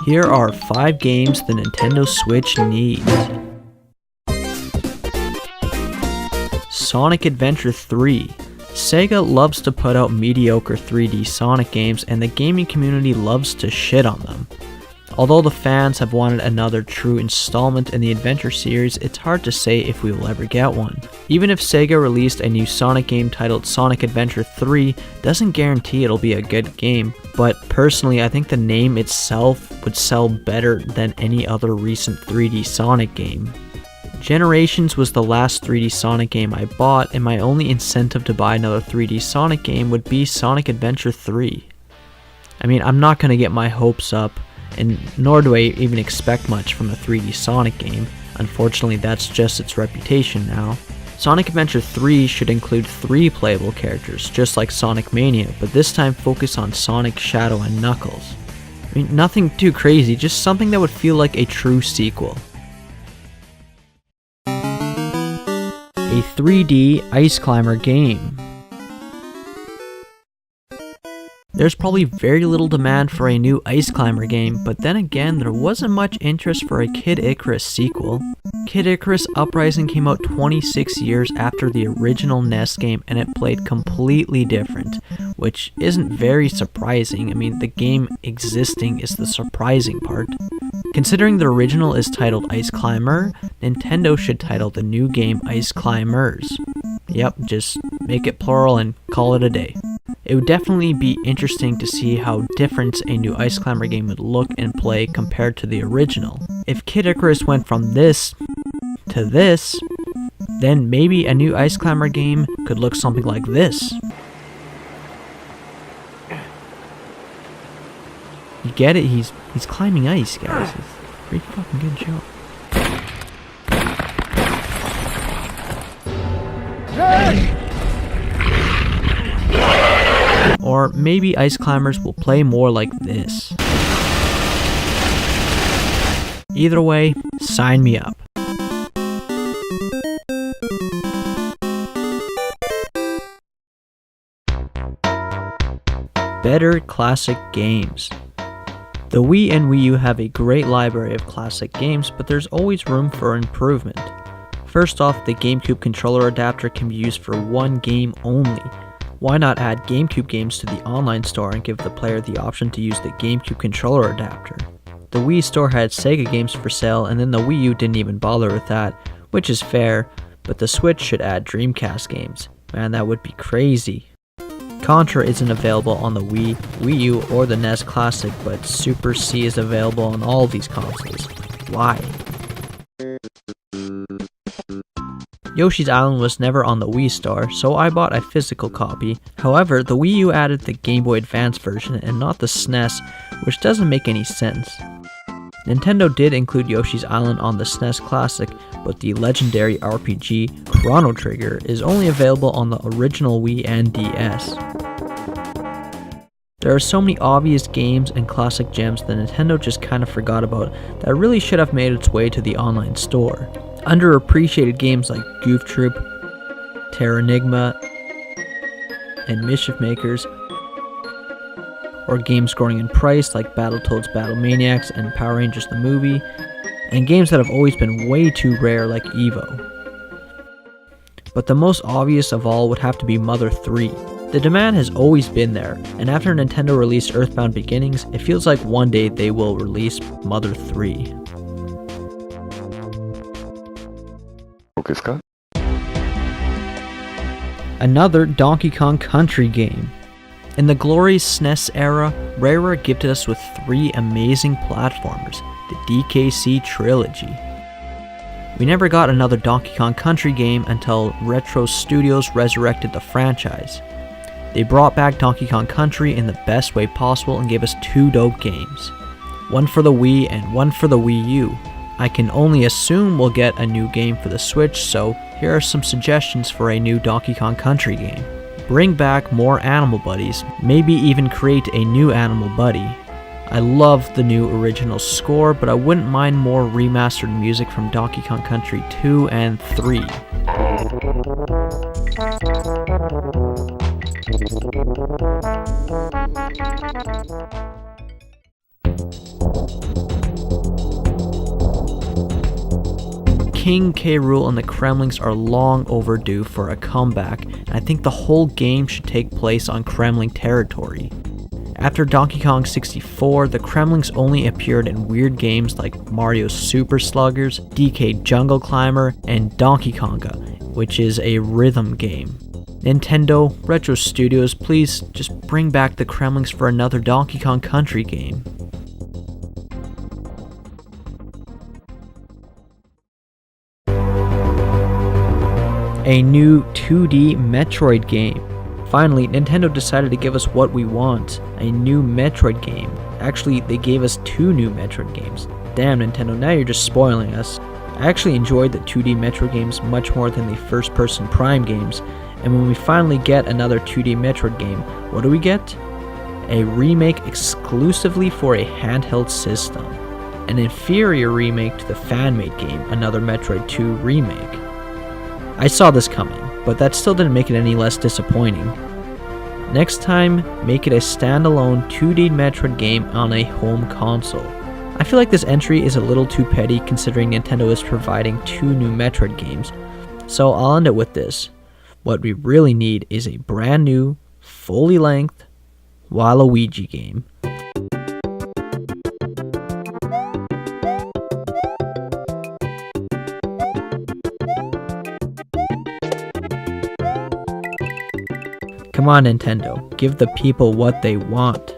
Here are 5 games the Nintendo Switch needs. Sonic Adventure 3. Sega loves to put out mediocre 3D Sonic games, and the gaming community loves to shit on them. Although the fans have wanted another true installment in the adventure series, it's hard to say if we will ever get one. Even if Sega released a new Sonic game titled Sonic Adventure 3, doesn't guarantee it'll be a good game, but personally I think the name itself would sell better than any other recent 3D Sonic game. Generations was the last 3D Sonic game I bought, and my only incentive to buy another 3D Sonic game would be Sonic Adventure 3. I mean, I'm not gonna get my hopes up, and nor do I even expect much from a 3D Sonic game. Unfortunately, that's just its reputation now. Sonic Adventure 3 should include 3 playable characters, just like Sonic Mania, but this time focus on Sonic, Shadow, and Knuckles. I mean, nothing too crazy, just something that would feel like a true sequel. A 3D Ice Climber game. There's probably very little demand for a new Ice Climber game, but then again, there wasn't much interest for a Kid Icarus sequel. Kid Icarus Uprising came out 26 years after the original NES game, and it played completely different, which isn't very surprising. I mean, the game existing is the surprising part. Considering the original is titled Ice Climber, Nintendo should title the new game Ice Climbers. Yep, just make it plural and call it a day. It would definitely be interesting to see how different a new Ice Climber game would look and play compared to the original. If Kid Icarus went from this to this, then maybe a new Ice Climber game could look something like this. You get it? He's climbing ice, guys. It's a pretty fucking good joke. Or maybe Ice Climbers will play more like this. Either way, sign me up. Better classic games. The Wii and Wii U have a great library of classic games, but there's always room for improvement. First off, the GameCube controller adapter can be used for one game only. Why not add GameCube games to the online store and give the player the option to use the GameCube controller adapter? The Wii store had Sega games for sale, and then the Wii U didn't even bother with that, which is fair, but the Switch should add Dreamcast games. Man, that would be crazy. Contra isn't available on the Wii, Wii U, or the NES Classic, but Super C is available on all these consoles. Why? Yoshis Island was never on the Wii store, so I bought a physical copy. However, the Wii U added the Game Boy Advance version and not the SNES, which doesn't make any sense. Nintendo did include Yoshi's Island on the SNES Classic, but the legendary RPG Chrono Trigger is only available on the original Wii and DS. There are so many obvious games and classic gems that Nintendo just kind of forgot about that really should have made its way to the online store. Underappreciated games like Goof Troop, Terranigma, and Mischief Makers, or games growing in price like Battletoads Battle Maniacs and Power Rangers the Movie, and games that have always been way too rare like Evo. But the most obvious of all would have to be Mother 3. The demand has always been there, and after Nintendo released Earthbound Beginnings, it feels like one day they will release Mother 3. Another Donkey Kong Country game. In the glorious SNES era, Rare gifted us with 3 amazing platformers, the DKC trilogy. We never got another Donkey Kong Country game until Retro Studios resurrected the franchise. They brought back Donkey Kong Country in the best way possible and gave us 2 dope games. One for the Wii and one for the Wii U. I can only assume we'll get a new game for the Switch, so here are some suggestions for a new Donkey Kong Country game. Bring back more animal buddies, maybe even create a new animal buddy. I love the new original score, but I wouldn't mind more remastered music from Donkey Kong Country 2 and 3. King, K. Rool, and the Kremlings are long overdue for a comeback, and I think the whole game should take place on Kremling territory. After Donkey Kong 64, the Kremlings only appeared in weird games like Mario Super Sluggers, DK Jungle Climber, and Donkey Konga, which is a rhythm game. Nintendo, Retro Studios, please just bring back the Kremlings for another Donkey Kong Country game. A new 2D Metroid game. Finally, Nintendo decided to give us what we want, a new Metroid game. Actually, they gave us 2 new Metroid games. Damn Nintendo, now you're just spoiling us. I actually enjoyed the 2D Metroid games much more than the first-person Prime games, and when we finally get another 2D Metroid game, what do we get? A remake exclusively for a handheld system. An inferior remake to the fan-made game, another Metroid 2 remake. I saw this coming, but that still didn't make it any less disappointing. Next time, make it a standalone 2D Metroid game on a home console. I feel like this entry is a little too petty considering Nintendo is providing 2 new Metroid games, so I'll end it with this. What we really need is a brand new, fully length Waluigi game. Come on Nintendo, give the people what they want.